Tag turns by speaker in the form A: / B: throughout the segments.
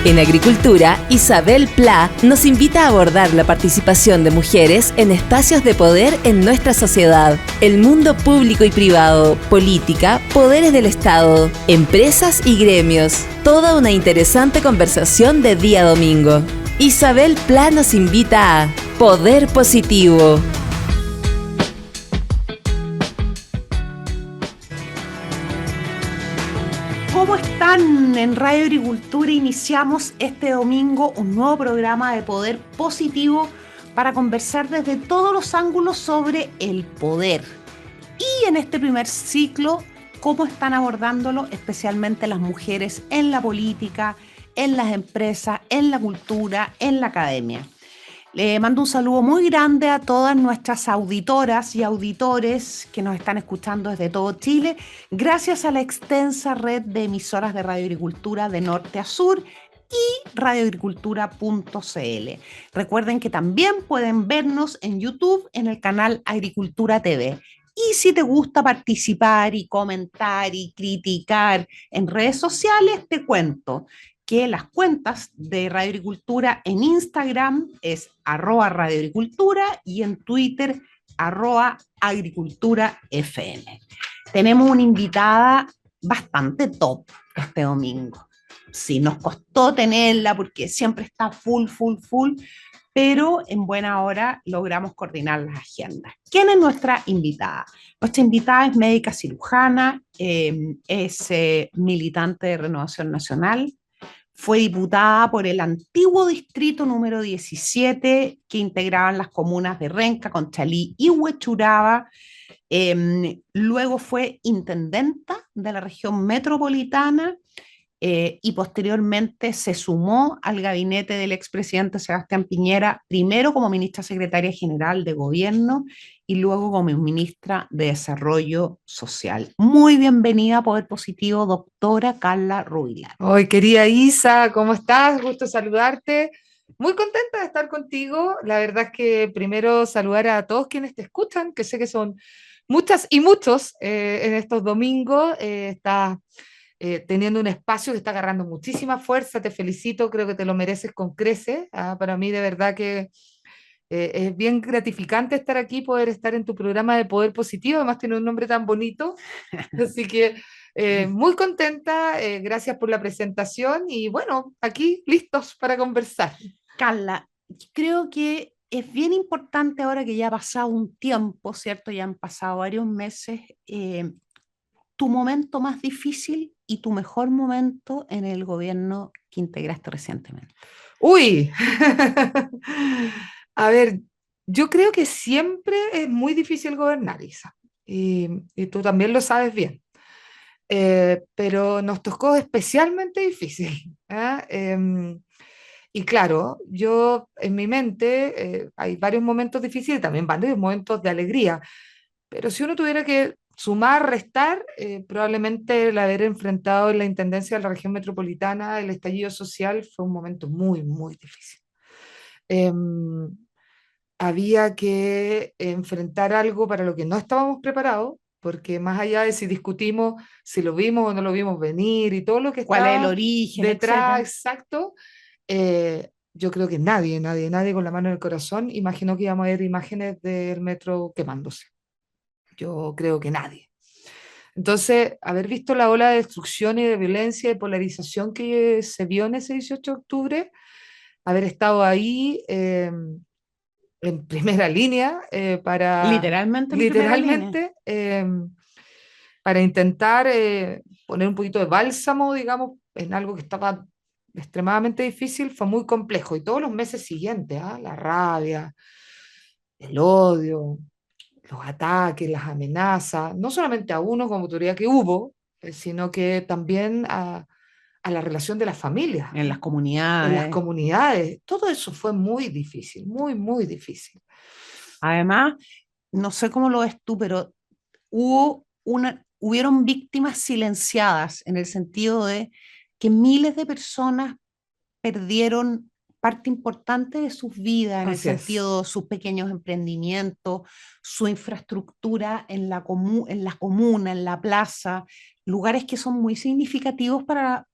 A: En Agricultura, Isabel Pla nos invita a abordar la participación de mujeres en espacios de poder en nuestra sociedad, el mundo público y privado, política, poderes del Estado, empresas y gremios. Toda una interesante conversación de día domingo. Isabel Pla nos invita a Poder Positivo.
B: ¿Cómo están? En Radio Agricultura iniciamos este domingo un nuevo programa de Poder Positivo para conversar desde todos los ángulos sobre el poder. Y en este primer ciclo, cómo están abordándolo especialmente las mujeres en la política, en las empresas, en la cultura, en la academia. Le mando un saludo muy grande a todas nuestras auditoras y auditores que nos están escuchando desde todo Chile, gracias a la extensa red de emisoras de Radio Agricultura de norte a sur y radioagricultura.cl. Recuerden que también pueden vernos en YouTube en el canal Agricultura TV. Y si te gusta participar y comentar y criticar en redes sociales, te cuento que las cuentas de Radio Agricultura en Instagram es @radioagricultura y en Twitter @agriculturafm. Tenemos una invitada bastante top este domingo. Sí, nos costó tenerla porque siempre está full, pero en buena hora logramos coordinar las agendas. ¿Quién es nuestra invitada? Nuestra invitada es médica cirujana, es militante de Renovación Nacional, fue diputada por el antiguo distrito número 17, que integraban las comunas de Renca, Conchalí y Huechuraba. Luego fue intendenta de la región metropolitana y posteriormente se sumó al gabinete del expresidente Sebastián Piñera, primero como ministra secretaria general de gobierno y luego como ministra de Desarrollo Social. Muy bienvenida a Poder Positivo, doctora Carla Rubilar.
C: Hoy, querida Isa, ¿cómo estás? Gusto saludarte. Muy contenta de estar contigo. La verdad es que primero saludar a todos quienes te escuchan, que sé que son muchas y muchos en estos domingos. Estás teniendo un espacio que está agarrando muchísima fuerza. Te felicito, creo que te lo mereces con creces. Para mí de verdad que es bien gratificante estar aquí, poder estar en tu programa de Poder Positivo. Además tiene un nombre tan bonito. Así que muy contenta, gracias por la presentación y bueno, aquí listos para conversar.
B: Carla, creo que es bien importante ahora que ya ha pasado un tiempo, ¿cierto? Ya han pasado varios meses, tu momento más difícil y tu mejor momento en el gobierno que integraste recientemente.
C: Uy, a ver, yo creo que siempre es muy difícil gobernar, Isa, y tú también lo sabes bien. Pero nos tocó especialmente difícil. Y claro, yo en mi mente hay varios momentos difíciles, también varios momentos de alegría, pero si uno tuviera que sumar, restar, probablemente el haber enfrentado en la Intendencia de la región metropolitana el estallido social fue un momento muy, muy difícil. Em, Había que enfrentar algo para lo que no estábamos preparados, porque más allá de si discutimos si lo vimos o no lo vimos venir y todo lo que
B: ¿Cuál es el
C: está
B: origen,
C: detrás,
B: etcétera?
C: exacto, yo creo que nadie con la mano en el corazón imaginó que íbamos a ver imágenes del metro quemándose. Yo creo que nadie. Entonces, haber visto la ola de destrucción y de violencia y polarización que se vio en ese 18 de octubre, haber estado ahí en primera línea
B: Literalmente en primera línea.
C: literalmente, para intentar poner un poquito de bálsamo, digamos, en algo que estaba extremadamente difícil, fue muy complejo. Y todos los meses siguientes, la rabia, el odio, los ataques, las amenazas, no solamente a uno como autoridad que hubo, sino que también a la relación de las familias,
B: En las
C: en las
B: comunidades.
C: comunidades. Todo eso fue muy difícil, muy, muy difícil.
B: Además, no sé cómo lo ves tú, pero hubieron víctimas silenciadas en el sentido de que miles de personas perdieron parte importante de sus vidas, en el
C: Así es.
B: sentido de sus pequeños emprendimientos, su infraestructura en la comuna, en la plaza, lugares que son muy significativos para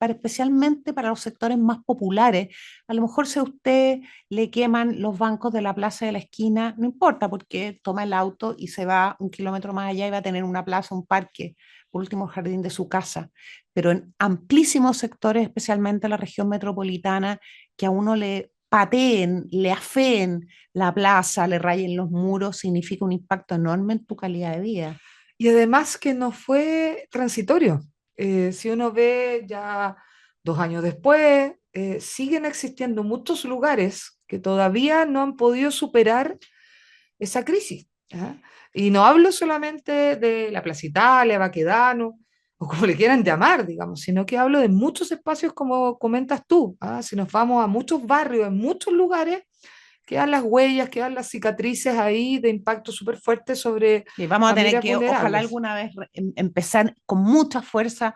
B: especialmente para los sectores más populares. A lo mejor si a usted le queman los bancos de la plaza de la esquina, no importa, porque toma el auto y se va 1 kilómetro más allá y va a tener una plaza, un parque, por último, el jardín de su casa. Pero en amplísimos sectores, especialmente en la región metropolitana, que a uno le pateen, le afeen la plaza, le rayen los muros, significa un impacto enorme en tu calidad de vida.
C: Y además que no fue transitorio. Si uno ve ya 2 años después, siguen existiendo muchos lugares que todavía no han podido superar esa crisis. ¿Ah? Y no hablo solamente de la Plaza Italia, Baquedano, o como le quieran llamar, digamos, sino que hablo de muchos espacios como comentas tú. ¿Ah? Si nos vamos a muchos barrios, en muchos lugares, quedan las huellas, quedan las cicatrices ahí de impacto súper fuerte sobre
B: Y vamos a tener
C: familias
B: que, ojalá
C: vulnerables.
B: alguna vez, empezar con mucha fuerza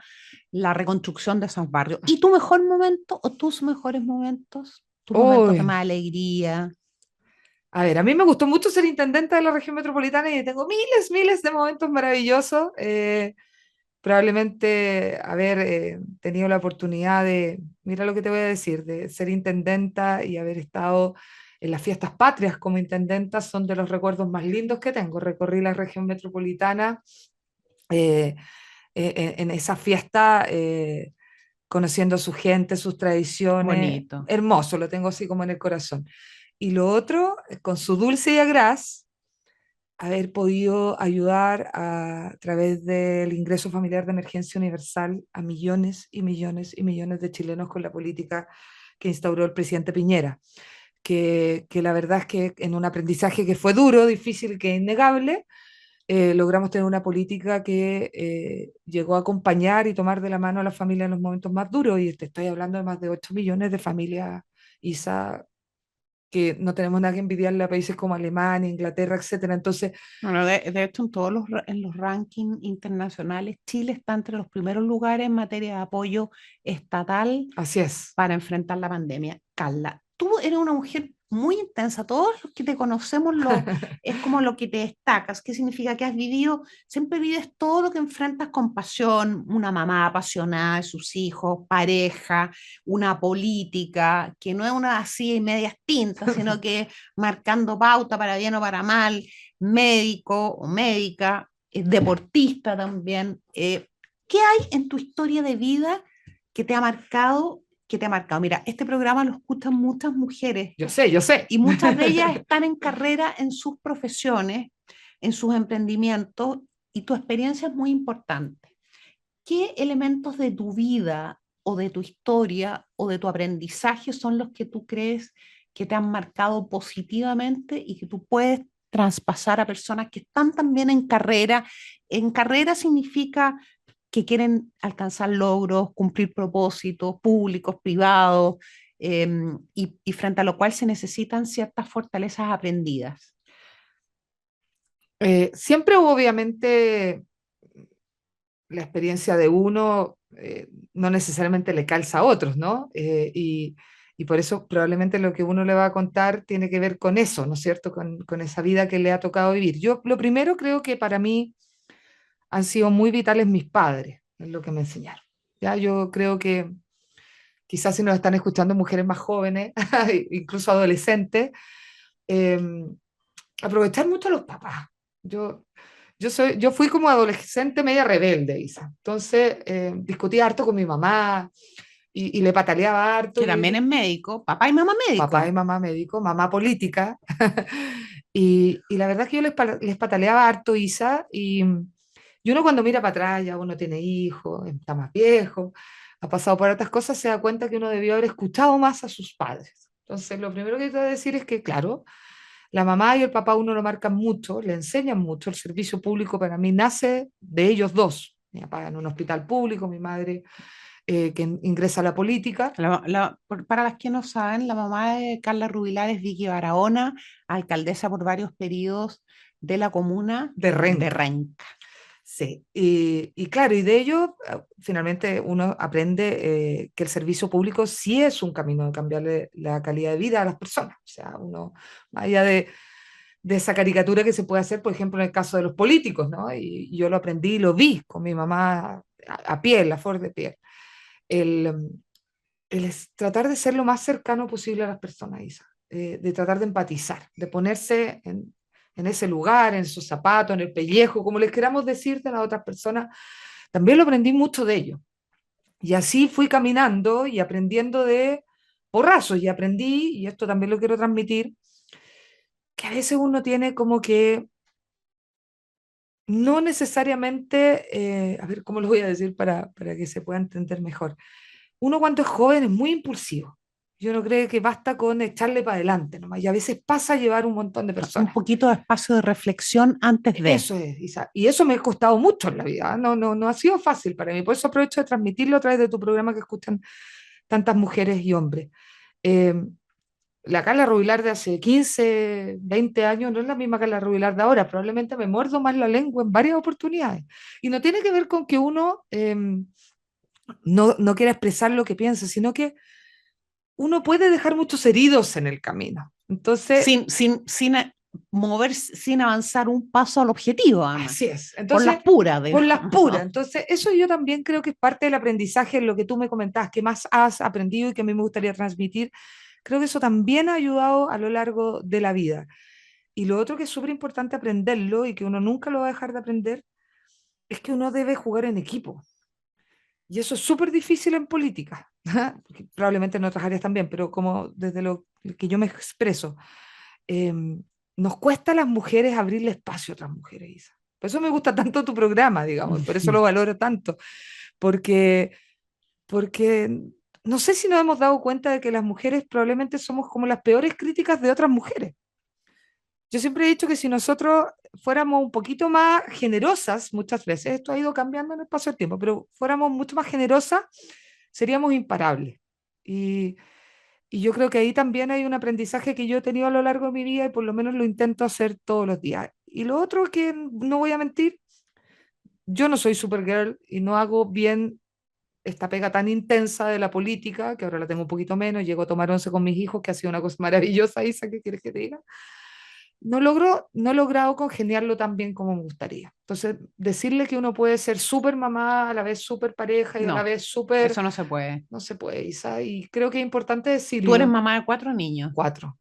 B: la reconstrucción de esos barrios. ¿Y tu mejor momento o tus mejores momentos? Tus momentos de
C: Uy,
B: más alegría.
C: a ver, a mí me gustó mucho ser intendenta de la región metropolitana y tengo miles, miles de momentos maravillosos. Probablemente haber tenido la oportunidad de, mira lo que te voy a decir, de ser intendenta y haber estado en las fiestas patrias como intendenta son de los recuerdos más lindos que tengo. Recorrí la región metropolitana eh, en esa fiesta, conociendo a su gente, sus tradiciones.
B: Bonito.
C: Hermoso, lo tengo así como en el corazón. Y lo otro, con su dulce y agraz, haber podido ayudar a través del ingreso familiar de emergencia universal a millones y millones y millones de chilenos con la política que instauró el presidente Piñera, que la verdad es que en un aprendizaje que fue duro, difícil, que innegable, logramos tener una política que llegó a acompañar y tomar de la mano a la familia en los momentos más duros, y te estoy hablando de más de 8 millones de familias, Isa, que no tenemos nada que envidiarle a países como Alemania, Inglaterra, etcétera. Entonces,
B: Bueno, de hecho, en los rankings internacionales, Chile está entre los primeros lugares en materia de apoyo estatal
C: así es.
B: para enfrentar la pandemia. Carla, tú eres una mujer muy intensa, todos los que te conocemos es como lo que te destacas. ¿Qué significa? Que has vivido, siempre vives todo lo que enfrentas con pasión, una mamá apasionada de sus hijos, pareja, una política, que no es una así y medias tintas, sino que marcando pauta para bien o para mal, médico o médica, deportista también. ¿Qué hay en tu historia de vida que te ha marcado? Que te ha marcado. Mira, este programa lo escuchan muchas mujeres
C: Yo sé, yo sé.
B: y muchas de ellas están en carrera en sus profesiones, en sus emprendimientos, y tu experiencia es muy importante. ¿Qué elementos de tu vida o de tu historia o de tu aprendizaje son los que tú crees que te han marcado positivamente y que tú puedes traspasar a personas que están también en carrera? En carrera significa que quieren alcanzar logros, cumplir propósitos públicos, privados, y frente a lo cual se necesitan ciertas fortalezas aprendidas.
C: Siempre obviamente la experiencia de uno no necesariamente le calza a otros, ¿no? Y por eso probablemente lo que uno le va a contar tiene que ver con eso, ¿no es cierto? Con esa vida que le ha tocado vivir. Yo lo primero creo que para mí han sido muy vitales mis padres, en lo que me enseñaron. Ya yo creo que quizás si nos están escuchando mujeres más jóvenes, incluso adolescentes, eh, aprovechar mucho a los papás. Yo, yo fui como adolescente media rebelde, Isa. Entonces, discutía harto con mi mamá y le pataleaba harto.
B: Que también es médico, papá y mamá
C: Papá y
B: médico.
C: mamá médico, mamá política. Y la verdad es que yo les pataleaba harto, Isa. Y uno cuando mira para atrás, ya uno tiene hijos, está más viejo, ha pasado por otras cosas, se da cuenta que uno debió haber escuchado más a sus padres. Entonces, lo primero que te voy a decir es que, claro, la mamá y el papá uno lo marcan mucho, le enseñan mucho. El servicio público para mí nace de ellos dos. Mi papá en un hospital público, mi madre que ingresa a la política.
B: Para las que no saben, la mamá de Carla Rubilar es Vicky Barahona, alcaldesa por varios periodos de la comuna
C: De
B: de
C: Renca.
B: Renca.
C: Sí, y claro, y de ello finalmente uno aprende que el servicio público sí es un camino de cambiarle la calidad de vida a las personas. O sea, uno, más allá de esa caricatura que se puede hacer, por ejemplo, en el caso de los políticos, ¿no? Y yo lo aprendí y lo vi con mi mamá a piel, a flor de piel. El, tratar de ser lo más cercano posible a las personas, Isa, de tratar de empatizar, de ponerse en ese lugar, en esos zapatos, en el pellejo, como les queramos decir de las otras personas, también lo aprendí mucho de ello. Y así fui caminando y aprendiendo de porrazos, y aprendí, y esto también lo quiero transmitir, que a veces uno tiene como que no necesariamente, a ver, ¿cómo lo voy a decir para que se pueda entender mejor? Uno cuando es joven es muy impulsivo. Yo no creo que basta con echarle para adelante nomás. Y a veces pasa a llevar un montón de
B: Un
C: personas.
B: poquito de espacio de reflexión antes de.
C: Eso es, Isa. Y eso me ha costado mucho en la vida. No ha sido fácil para mí. Por eso aprovecho de transmitirlo a través de tu programa que escuchan tantas mujeres y hombres. Eh, la Carla Rubilar de hace 15, 20 años no es la misma Carla Rubilar de ahora. Probablemente me muerdo más la lengua en varias oportunidades. Y no tiene que ver con que uno no quiera expresar lo que piensa, sino que uno puede dejar muchos heridos en el camino. Entonces,
B: Sin mover, sin avanzar un paso al objetivo, además.
C: así es.
B: Por
C: Entonces,
B: las puras,
C: por las
B: digamos,
C: puras.
B: ¿no?
C: Entonces, eso yo también creo que es parte del aprendizaje, en lo que tú me comentabas, que más has aprendido y que a mí me gustaría transmitir. Creo que eso también ha ayudado a lo largo de la vida. Y lo otro que es súper importante aprenderlo y que uno nunca lo va a dejar de aprender, es que uno debe jugar en equipo. Y eso es súper difícil en política, probablemente en otras áreas también, pero como desde lo que yo me expreso, eh, nos cuesta a las mujeres abrirle espacio a otras mujeres, Isa. Por eso me gusta tanto tu programa, digamos, por eso lo valoro tanto, porque, porque no sé si nos hemos dado cuenta de que las mujeres probablemente somos como las peores críticas de otras mujeres. Yo siempre he dicho que si nosotros fuéramos un poquito más generosas, muchas veces, esto ha ido cambiando en el paso del tiempo, pero fuéramos mucho más generosas, seríamos imparables. Y, y yo creo que ahí también hay un aprendizaje que yo he tenido a lo largo de mi vida y por lo menos lo intento hacer todos los días. Y lo otro que no voy a mentir, yo no soy Supergirl y no hago bien esta pega tan intensa de la política, que ahora la tengo un poquito menos, llego a tomar once con mis hijos, que ha sido una cosa maravillosa, Isa, ¿qué quieres que te diga? No he logrado congeniarlo tan bien como me gustaría. Entonces, decirle que uno puede ser súper mamá, a la vez súper pareja y a la
B: No,
C: vez súper...
B: eso no se puede.
C: No se puede, Isa, y creo que es importante
B: Tú eres
C: decirlo.
B: mamá de 4 niños.
C: Cuatro.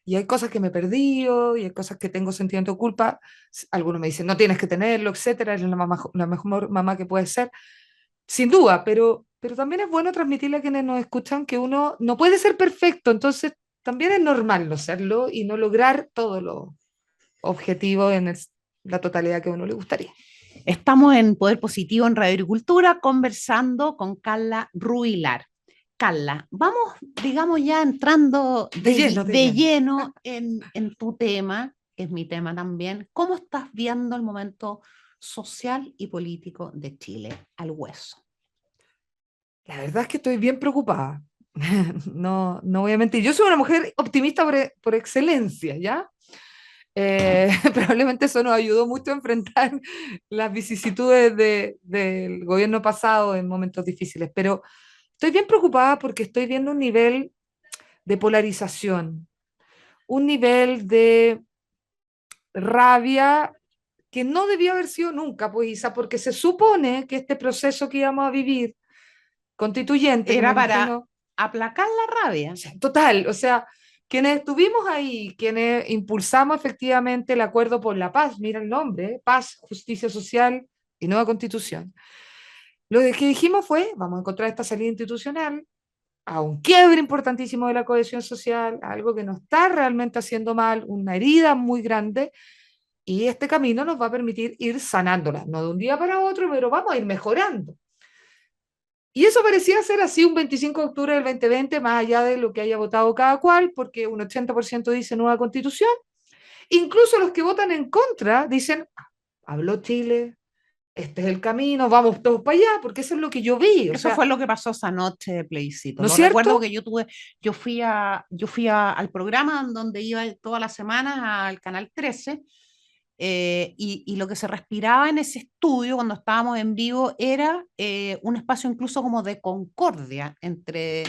C: Y hay cosas que me he perdido, y hay cosas que tengo sentimiento de culpa. Algunos me dicen, no tienes que tenerlo, etcétera, es la mejor mamá que puede ser. Sin duda, pero también es bueno transmitirle a quienes nos escuchan que uno no puede ser perfecto, entonces también es normal no serlo y no lograr todo lo objetivo en la totalidad que a uno le gustaría.
B: Estamos en Poder Positivo en Radio Agricultura conversando con Carla Rubilar. Carla, vamos, digamos, ya entrando de lleno en tu tema, que es mi tema también. ¿Cómo estás viendo el momento social y político de Chile al hueso?
C: La verdad es que estoy bien preocupada. No voy a mentir. Yo soy una mujer optimista por excelencia, ¿ya? Probablemente eso nos ayudó mucho a enfrentar las vicisitudes del gobierno pasado en momentos difíciles, pero estoy bien preocupada porque estoy viendo un nivel de polarización, un nivel de rabia que no debió haber sido nunca, pues, Isa, porque se supone que este proceso que íbamos a vivir constituyente, que me
B: Era para
C: imagino,
B: aplacar la rabia.
C: total, o sea, quienes estuvimos ahí, quienes impulsamos efectivamente el acuerdo por la paz, mira el nombre, paz, justicia social y nueva constitución, lo que dijimos fue, vamos a encontrar esta salida institucional a un quiebre importantísimo de la cohesión social, algo que nos está realmente haciendo mal, una herida muy grande, y este camino nos va a permitir ir sanándola, no de un día para otro, pero vamos a ir mejorando. Y eso parecía ser así un 25 de octubre del 2020, más allá de lo que haya votado cada cual, porque un 80% dice nueva constitución. Incluso los que votan en contra dicen, habló Chile, este es el camino, vamos todos para allá, porque eso es lo que yo vi.
B: Eso fue lo que pasó esa noche de plebiscito.
C: ¿No es
B: recuerdo
C: cierto?
B: que yo fui al programa donde iba todas las semanas al Canal 13 y lo que se respiraba en ese estudio cuando estábamos en vivo era un espacio incluso como de concordia entre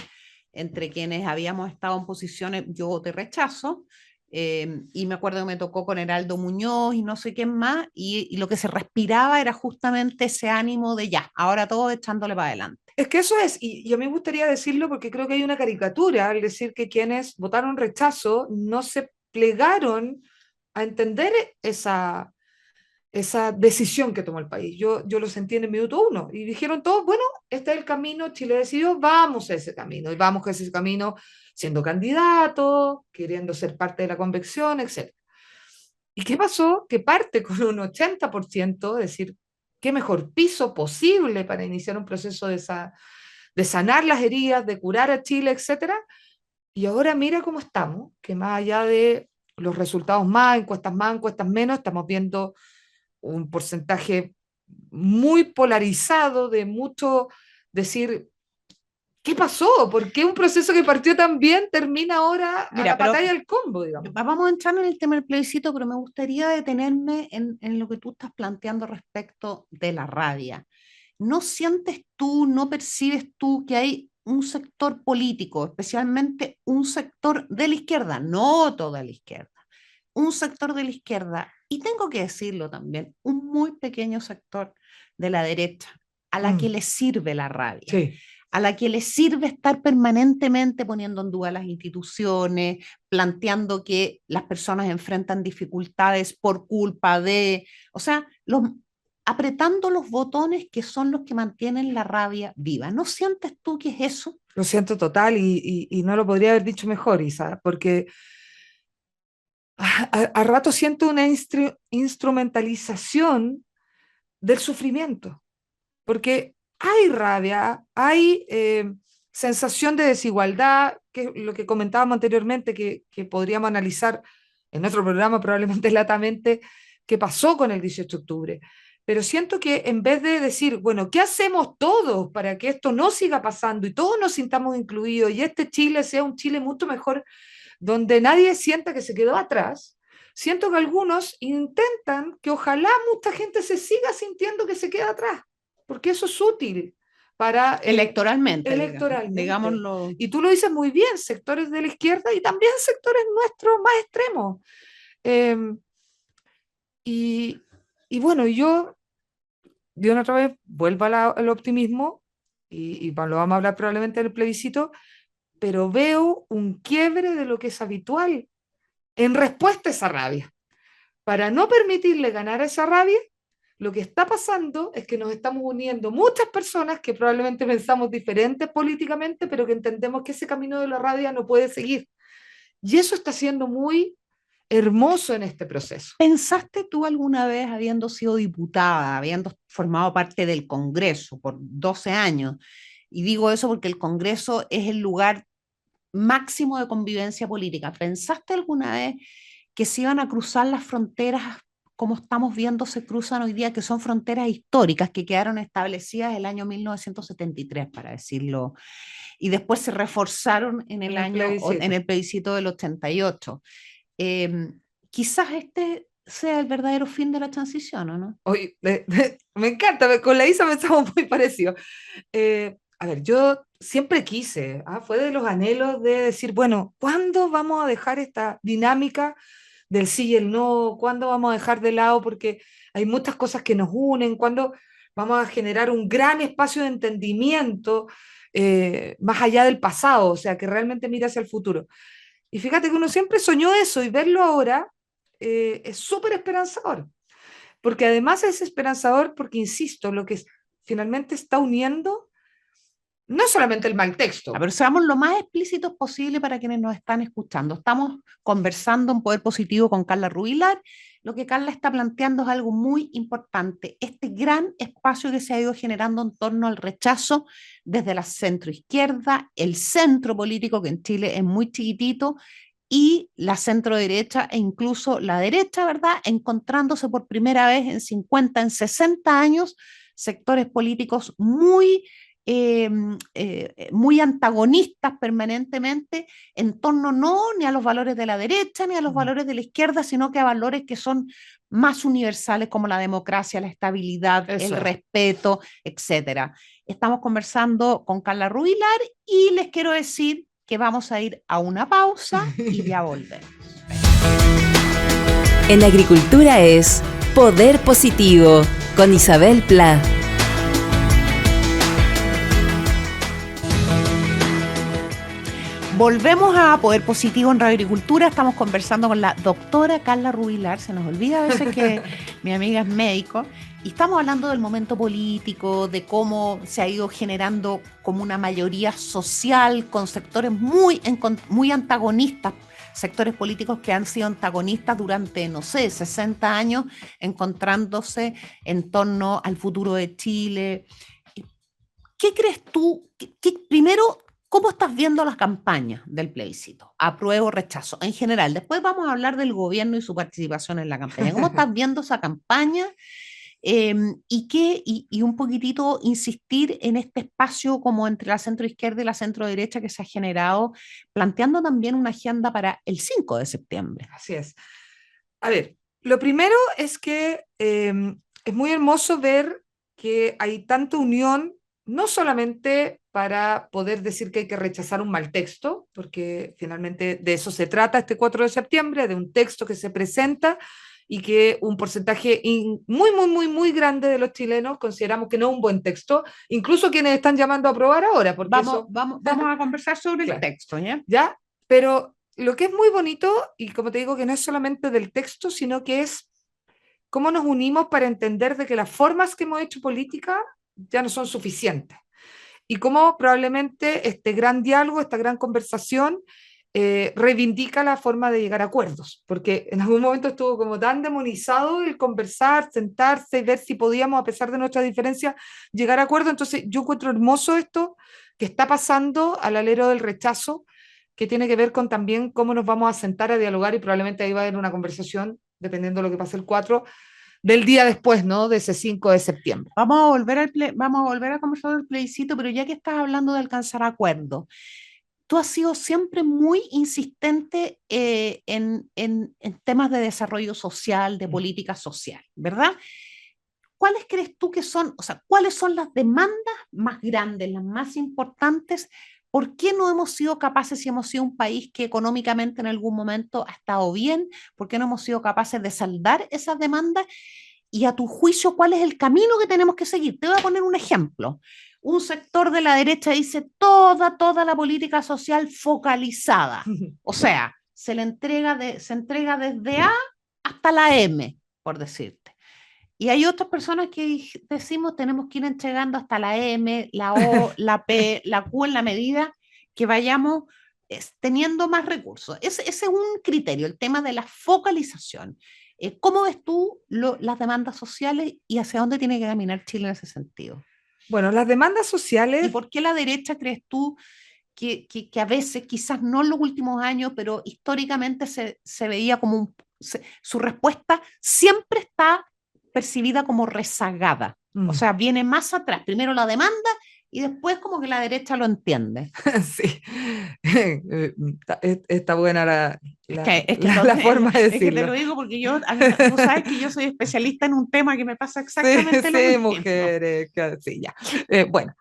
B: quienes habíamos estado en posiciones, yo de rechazo, y me acuerdo que me tocó con Heraldo Muñoz y no sé quién más, y lo que se respiraba era justamente ese ánimo de ya, ahora todo echándole para adelante.
C: Es que eso es, y a mí me gustaría decirlo porque creo que hay una caricatura al decir que quienes votaron rechazo no se plegaron a entender esa decisión que tomó el país. Yo lo sentí en el minuto uno y dijeron todos, bueno, este es el camino, Chile decidió, vamos a ese camino, y vamos a ese camino siendo candidato, queriendo ser parte de la convención, etc. ¿Y qué pasó? Que parte con un 80%, es decir, qué mejor piso posible para iniciar un proceso de sanar las heridas, de curar a Chile, etcétera. Y ahora mira cómo estamos, que más allá de los resultados más, encuestas menos, estamos viendo un porcentaje muy polarizado de mucho decir, ¿qué pasó? ¿Por qué un proceso que partió tan bien termina ahora a
B: Mira,
C: la
B: pero
C: batalla del combo, digamos?
B: vamos a entrar en el tema del plebiscito, pero me gustaría detenerme en lo que tú estás planteando respecto de la rabia. ¿No sientes tú, no percibes tú que hay un sector político, especialmente un sector de la izquierda, no toda la izquierda, un sector de la izquierda, y tengo que decirlo también, un muy pequeño sector de la derecha, a la que le sirve la rabia?
C: Sí.
B: A la que le sirve estar permanentemente poniendo en duda las instituciones, planteando que las personas enfrentan dificultades por culpa de, o sea, apretando los botones que son los que mantienen la rabia viva. ¿No sientes tú que es eso?
C: Lo siento total y no lo podría haber dicho mejor, Isa, porque a rato siento una instrumentalización del sufrimiento, porque hay rabia, hay sensación de desigualdad, que es lo que comentábamos anteriormente, que podríamos analizar en otro programa probablemente latamente, qué pasó con el 18 de octubre. Pero siento que en vez de decir, bueno, ¿qué hacemos todos para que esto no siga pasando y todos nos sintamos incluidos y este Chile sea un Chile mucho mejor, donde nadie sienta que se quedó atrás? Siento que algunos intentan que ojalá mucha gente se siga sintiendo que se queda atrás, porque eso es útil para
B: Electoralmente,
C: electoralmente.
B: digámoslo.
C: Y tú lo dices muy bien, sectores de la izquierda y también sectores nuestros más extremos. Eh, y, y bueno, yo de una otra vez vuelvo al optimismo y lo vamos a hablar probablemente en el plebiscito, pero veo un quiebre de lo que es habitual en respuesta a esa rabia. Para no permitirle ganar esa rabia, lo que está pasando es que nos estamos uniendo muchas personas que probablemente pensamos diferentes políticamente, pero que entendemos que ese camino de la rabia no puede seguir. Y eso está siendo muy hermoso en este proceso.
B: ¿Pensaste tú alguna vez, habiendo sido diputada, habiendo formado parte del Congreso por 12 años, y digo eso porque el Congreso es el lugar máximo de convivencia política, ¿pensaste alguna vez que se iban a cruzar las fronteras como estamos viendo se cruzan hoy día, que son fronteras históricas que quedaron establecidas el año 1973, para decirlo, y después se reforzaron en el plebiscito del 88? Eh, Quizás este sea el verdadero fin de la transición, ¿o no?
C: Hoy, me encanta, con la Isa pensamos muy parecido. A ver, yo siempre quise, fue de los anhelos de decir, bueno, ¿cuándo vamos a dejar esta dinámica del sí y el no? ¿Cuándo vamos a dejar de lado? Porque hay muchas cosas que nos unen. ¿Cuándo vamos a generar un gran espacio de entendimiento más allá del pasado? O sea, que realmente mira hacia el futuro. Y fíjate que uno siempre soñó eso y verlo ahora es súper esperanzador. Porque además es esperanzador porque, insisto, lo que finalmente está uniendo no es solamente el mal texto.
B: Pero seamos lo más explícitos posible para quienes nos están escuchando. Estamos conversando en Poder Positivo con Carla Rubilar. Lo que Carla está planteando es algo muy importante. Este gran espacio que se ha ido generando en torno al rechazo desde la centroizquierda, el centro político, que en Chile es muy chiquitito, y la centro derecha e incluso la derecha, ¿verdad? Encontrándose por primera vez en 50, en 60 años, sectores políticos muy muy antagonistas permanentemente en torno no ni a los valores de la derecha ni a los valores de la izquierda, sino que a valores que son más universales como la democracia, la estabilidad, el respeto, etc. Estamos conversando con Carla Rubilar y les quiero decir que vamos a ir a una pausa y ya volvemos.
A: En agricultura es Poder Positivo con Isabel Pla.
B: Volvemos a Poder Positivo en Radio Agricultura. Estamos conversando con la doctora Carla Rubilar. Se nos olvida a veces que mi amiga es médico. Y estamos hablando del momento político, de cómo se ha ido generando como una mayoría social con sectores muy antagonistas, sectores políticos que han sido antagonistas durante, no sé, 60 años, encontrándose en torno al futuro de Chile. ¿Qué crees tú? Primero, ¿cómo estás viendo las campañas del plebiscito? Apruebo, rechazo, en general. Después vamos a hablar del gobierno y su participación en la campaña. ¿Cómo estás viendo esa campaña? Y un poquitito insistir en este espacio como entre la centroizquierda y la centroderecha que se ha generado, planteando también una agenda para el 5 de septiembre.
C: Así es. A ver, lo primero es que es muy hermoso ver que hay tanta unión, no solamente para poder decir que hay que rechazar un mal texto, porque finalmente de eso se trata este 4 de septiembre, de un texto que se presenta y que un porcentaje muy grande de los chilenos consideramos que no es un buen texto, incluso quienes están llamando a aprobar ahora. Porque
B: vamos a conversar sobre el texto, ¿ya?
C: ¿Ya? Pero lo que es muy bonito, y como te digo, que no es solamente del texto, sino que es cómo nos unimos para entender de que las formas que hemos hecho política ya no son suficientes. Y cómo probablemente este gran diálogo, esta gran conversación, reivindica la forma de llegar a acuerdos, porque en algún momento estuvo como tan demonizado el conversar, sentarse y ver si podíamos, a pesar de nuestras diferencias, llegar a acuerdos. Entonces yo encuentro hermoso esto que está pasando al alero del rechazo, que tiene que ver con también cómo nos vamos a sentar a dialogar, y probablemente ahí va a haber una conversación, dependiendo de lo que pase el 4, del día después, ¿no? De ese 5 de septiembre.
B: Vamos a volver a conversar del plebiscito, pero ya que estás hablando de alcanzar acuerdos, tú has sido siempre muy insistente en temas de desarrollo social, de política social, ¿verdad? ¿Cuáles crees tú que son, o sea, cuáles son las demandas más grandes, las más importantes? ¿Por qué no hemos sido capaces, si hemos sido un país que económicamente en algún momento ha estado bien, por qué no hemos sido capaces de saldar esas demandas? Y a tu juicio, ¿cuál es el camino que tenemos que seguir? Te voy a poner un ejemplo. Un sector de la derecha dice toda la política social focalizada. O sea, se entrega desde A hasta la M, por decirte. Y hay otras personas que decimos tenemos que ir entregando hasta la M, la O, la P, la Q en la medida que vayamos teniendo más recursos. Ese es un criterio, el tema de la focalización. ¿Cómo ves tú las demandas sociales y hacia dónde tiene que caminar Chile en ese sentido?
C: Bueno, las demandas sociales...
B: ¿Y por qué la derecha crees tú que a veces, quizás no en los últimos años, pero históricamente se veía como su respuesta siempre está percibida como rezagada? O sea, viene más atrás. Primero la demanda y después como que la derecha lo entiende.
C: Sí, está buena la forma de decirlo.
B: Es que te lo digo porque tú sabes que yo soy especialista en un tema que me pasa exactamente lo mismo.
C: Mujeres, sí, ya. Bueno,